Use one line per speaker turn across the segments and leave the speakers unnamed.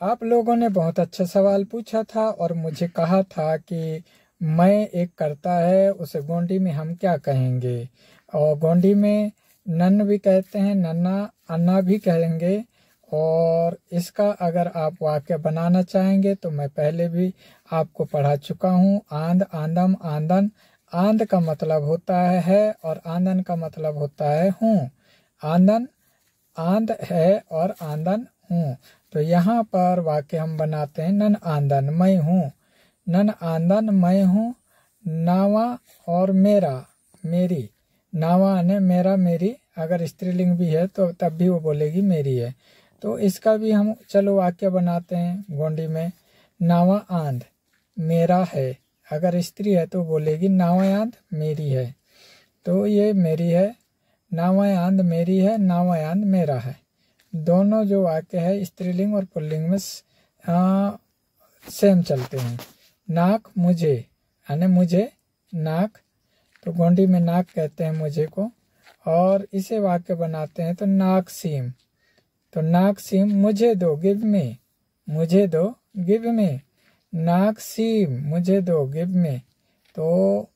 आप लोगों ने बहुत अच्छा सवाल पूछा था और मुझे कहा था कि मैं एक करता है उसे गोंडी में हम क्या कहेंगे। और गोंडी में नन भी कहते हैं, नन्ना अन्ना भी कहेंगे। और इसका अगर आप वाक्य बनाना चाहेंगे तो मैं पहले भी आपको पढ़ा चुका हूँ। आंध, आंदम, आंदन। आंध का मतलब होता है और आंदन का मतलब होता है हूँ। आंदन आंध है और आंदन हूँ। तो यहाँ पर वाक्य हम बनाते हैं नन आंदन मैं हूँ। नन आंदन मैं हूँ। नावा और मेरा मेरी। नावा ने मेरा मेरी, अगर स्त्रीलिंग भी है तो तब भी वो बोलेगी मेरी है। तो इसका भी हम चलो वाक्य बनाते हैं गोंडी में। नावा आंध मेरा है, अगर स्त्री है तो बोलेगी नावा आंध मेरी है। तो ये मेरी है, नावा आंध मेरी है, नावा आंध मेरा है। दोनों जो वाक्य है स्त्रीलिंग और पुल्लिंग में सेम चलते हैं। नाक मुझे, यानी मुझे नाक, तो गोंडी में नाक कहते हैं मुझे को। और इसे वाक्य बनाते हैं तो नाक सीम। तो नाक सीम मुझे दो, गिव मी, मुझे दो गिव मी। नाक सीम मुझे दो, गिव मी। तो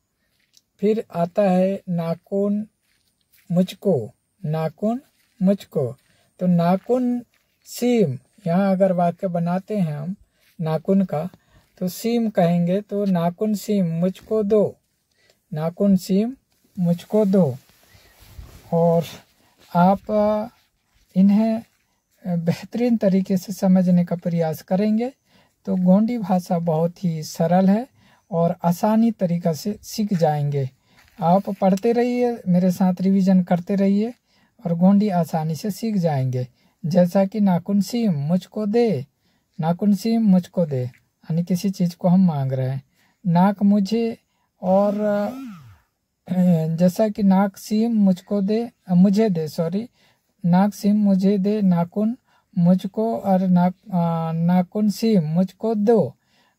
फिर आता है नाखून मुझको, नाखून मुझको। तो नाखून सीम, यहाँ अगर वाक्य बनाते हैं हम नाखून का तो सीम कहेंगे। तो नाखून सीम मुझको दो, नाखून सीम मुझको दो। और आप इन्हें बेहतरीन तरीके से समझने का प्रयास करेंगे तो गोंडी भाषा बहुत ही सरल है और आसानी तरीक़ा से सीख जाएंगे। आप पढ़ते रहिए, मेरे साथ रिवीजन करते रहिए और गोंडी आसानी से सीख जाएंगे। जैसा कि नाखून सीम मुझको दे, नाखून सीम मुझको दे, यानी किसी चीज़ को हम मांग रहे हैं। नाक मुझे, और जैसा कि नाक सीम मुझको दे, मुझे दे, सॉरी, नाक सीम मुझे दे, नाखून मुझको, और नाखून सीम मुझको दो।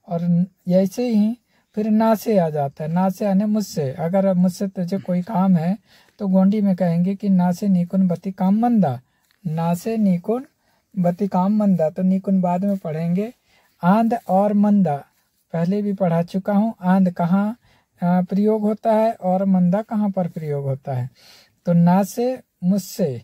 और ऐसे ही फिर ना से आ जाता है। ना से यानी मुझसे, अगर मुझसे तुझे कोई काम है तो गोंडी में कहेंगे कि ना से नीकुन बती काम मंदा, ना से नीकुन बती काम मंदा। तो नीकुन बाद में पढ़ेंगे। आंध और मंदा पहले भी पढ़ा चुका हूँ। आंध कहाँ प्रयोग होता है और मंदा कहाँ पर प्रयोग होता है। तो ना से मुझसे,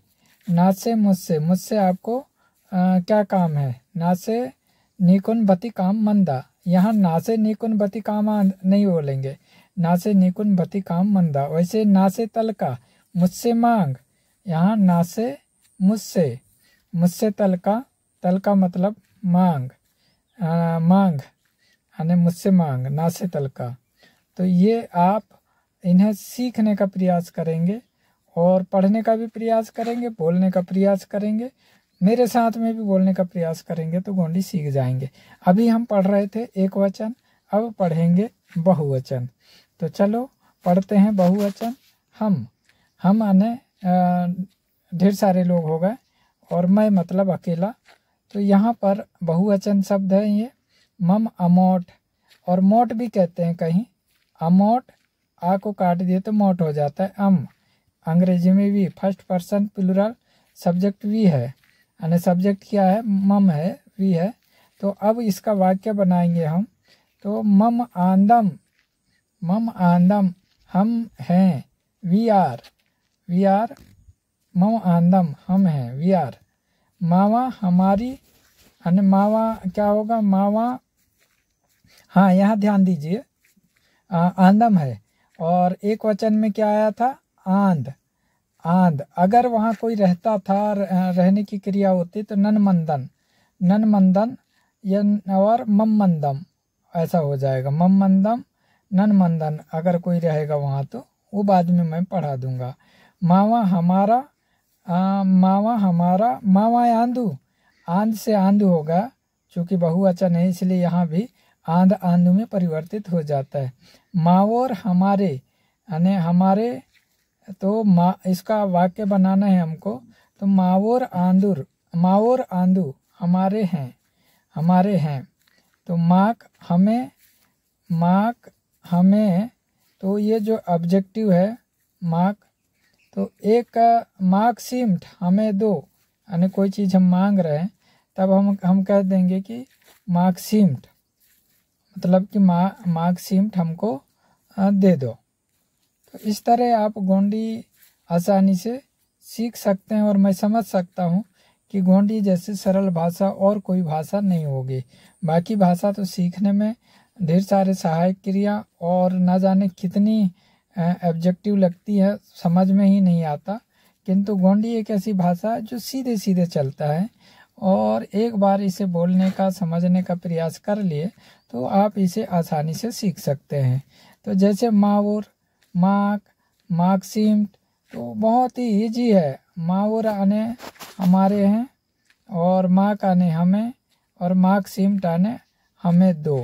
ना से मुझसे, मुझसे आपको क्या काम है। ना से नीकुन बती काम मंदा, यहाँ ना से नीकुन बती काम नहीं बोलेंगे, ना से नीकुन बती काम मंदा। वैसे ना से तलका मुझसे मांग, यहाँ ना से मुझसे, मुझसे तलका, तलका मतलब मांग, मांग यानी मुझसे मांग, ना से तलका। तो ये आप इन्हें सीखने का प्रयास करेंगे और पढ़ने का भी प्रयास करेंगे, बोलने का प्रयास करेंगे, मेरे साथ में भी बोलने का प्रयास करेंगे तो गोंडी सीख जाएंगे। अभी हम पढ़ रहे थे एक वचन, अब पढ़ेंगे बहुवचन। तो चलो पढ़ते हैं बहुवचन। हम आने ढेर सारे लोग हो गए और मैं मतलब अकेला। तो यहाँ पर बहुवचन शब्द है ये मम, अमोट, और मोट भी कहते हैं कहीं। अमोट, आ को काट दिए तो मोट हो जाता है अम। अंग्रेजी में भी first person plural, subject we है, यानी सब्जेक्ट क्या है, मम है, वी है। तो अब इसका वाक्य बनाएंगे हम। तो मम आंदम, मम आंदम हम हैं, वी आर, वी आर, मम आंदम हम हैं, वी आर। मावा हमारी, यानी मावा क्या होगा, मावा, हाँ यहाँ ध्यान दीजिए, आंदम है। और एक वचन में क्या आया था, आंध, आंध। अगर वहाँ कोई रहता था, रहने की क्रिया होती तो नन मंदन, नन मंदन या और मम मंदम ऐसा हो जाएगा। मम मंदम, नन मंदन अगर कोई रहेगा वहाँ तो वो बाद में मैं पढ़ा दूंगा। मावा हमारा, मावा हमारा, मावा आंधू, आंध से आंधू होगा, चूँकि बहुवचन है इसलिए यहाँ भी आंध आंधू में परिवर्तित हो जाता है। मावोर हमारे, यानी हमारे, तो इसका वाक्य बनाना है हमको। तो मावोर आंदूर, मावोर आंधू हमारे हैं, हमारे हैं। तो माक हमें, माक हमें, तो ये जो ऑब्जेक्टिव है माक, तो एक मार्क सीम्ड हमें दो, यानी कोई चीज़ हम मांग रहे हैं तब हम कह देंगे कि मार्कशीट, मतलब कि मार्कशीट हमको दे दो। तो इस तरह आप गोंडी आसानी से सीख सकते हैं और मैं समझ सकता हूँ कि गोंडी जैसे सरल भाषा और कोई भाषा नहीं होगी। बाकी भाषा तो सीखने में ढेर सारे सहायक क्रिया और ना जाने कितनी ऑब्जेक्टिव लगती है, समझ में ही नहीं आता, किंतु गोंडी एक ऐसी भाषा जो सीधे सीधे चलता है और एक बार इसे बोलने का समझने का प्रयास कर लिए तो आप इसे आसानी से सीख सकते हैं। तो जैसे मावुर, मार्क, मार्कशीट तो बहुत ही ईजी है। मावुर आने हमारे हैं और मार्क आने हमें और मार्कशीट आने हमें दो।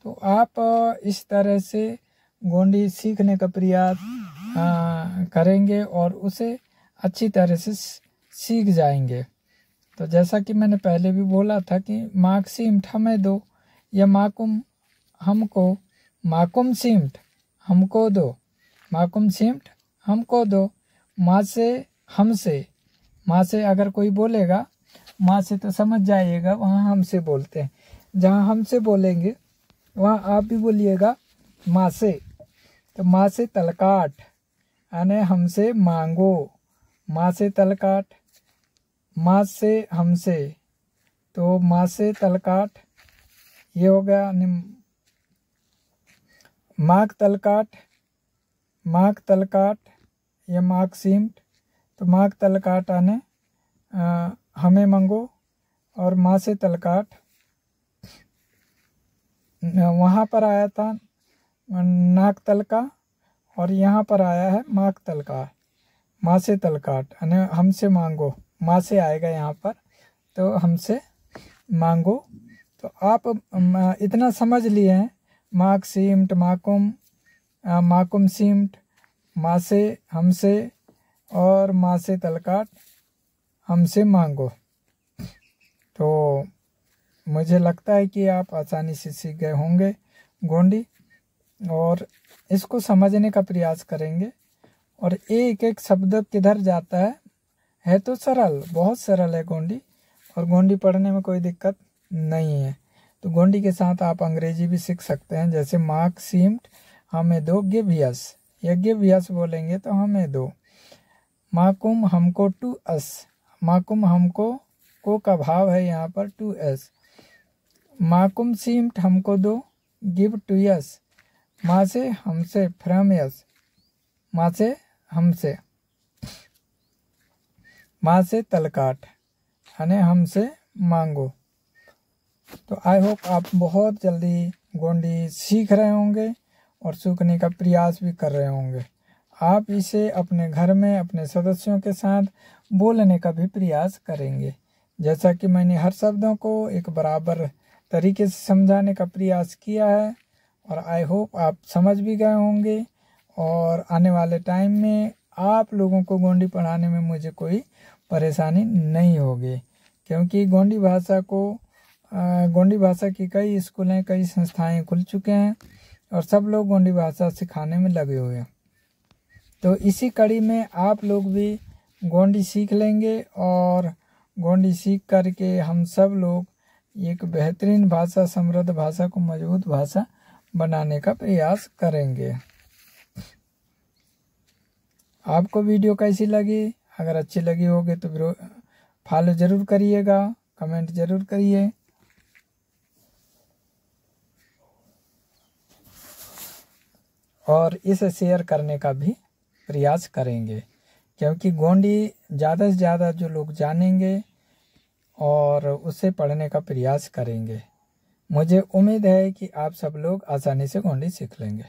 तो आप इस तरह से गोंडी सीखने का प्रयास करेंगे और उसे अच्छी तरह से सीख जाएंगे। तो जैसा कि मैंने पहले भी बोला था कि मार्कशीट हमें दो या माकुम हमको, माकुमशीट हमको दो, माकुमशीट हमको दो। माँ से हमसे, माँ से अगर कोई बोलेगा माँ से तो समझ जाइएगा वहाँ हमसे बोलते हैं, जहाँ हमसे बोलेंगे वहाँ आप भी बोलिएगा माँ से। तो माँ से तलकाट यानी हमसे मांगो, माँ से तलकाट, माँ से हमसे, तो माँ से तलकाट ये हो गया। मार्क तलकाट, मार्क तलकाट या मार्कशीट, तो मार्क तलकाट आने हमें मंगो और माँ से तलकाट वहाँ पर आया था नाक तलका और यहाँ पर आया है मार्क तलका। माँ से तलकाट यानी हमसे मांगो, माँ से आएगा यहाँ पर तो हमसे मांगो। तो आप इतना समझ लिए हैं, मार्कशीट, माकुमशीट, माँ से हमसे और माँ से तलकाट हमसे मांगो। तो मुझे लगता है कि आप आसानी से सीख गए होंगे गोंडी और इसको समझने का प्रयास करेंगे। और एक एक शब्द किधर जाता है तो सरल, बहुत सरल है गोंडी और गोंडी पढ़ने में कोई दिक्कत नहीं है। तो गोंडी के साथ आप अंग्रेजी भी सीख सकते हैं, जैसे मार्कशीट हमें दो, गिव यस, या गिव यस बोलेंगे तो हमें दो। माकुम हमको, टू अस, माकुम हमको, को का भाव है यहाँ पर टू एस। माकुमशीट हमको दो, गिव टू यस, माँ से हमसे, फ्रॉम यस, माँ से हमसे। माँ से तलकाट यानी हमसे मांगो। तो आई होप आप बहुत जल्दी गोंडी सीख रहे होंगे और सीखने का प्रयास भी कर रहे होंगे। आप इसे अपने घर में अपने सदस्यों के साथ बोलने का भी प्रयास करेंगे। जैसा कि मैंने हर शब्दों को एक बराबर तरीके से समझाने का प्रयास किया है और आई होप आप समझ भी गए होंगे और आने वाले टाइम में आप लोगों को गोंडी पढ़ाने में मुझे कोई परेशानी नहीं होगी, क्योंकि गोंडी भाषा की कई स्कूलें, कई संस्थाएं खुल चुके हैं और सब लोग गोंडी भाषा सिखाने में लगे हुए हैं। तो इसी कड़ी में आप लोग भी गोंडी सीख लेंगे और गोंडी सीख करके हम सब लोग एक बेहतरीन भाषा, समृद्ध भाषा को मजबूत भाषा बनाने का प्रयास करेंगे। आपको वीडियो कैसी लगी? अगर अच्छी लगी होगी तो फॉलो ज़रूर करिएगा, कमेंट ज़रूर करिए और इसे शेयर करने का भी प्रयास करेंगे, क्योंकि गोंडी ज़्यादा से ज़्यादा जो लोग जानेंगे और उसे पढ़ने का प्रयास करेंगे। मुझे उम्मीद है कि आप सब लोग आसानी से गोंडी सीख लेंगे।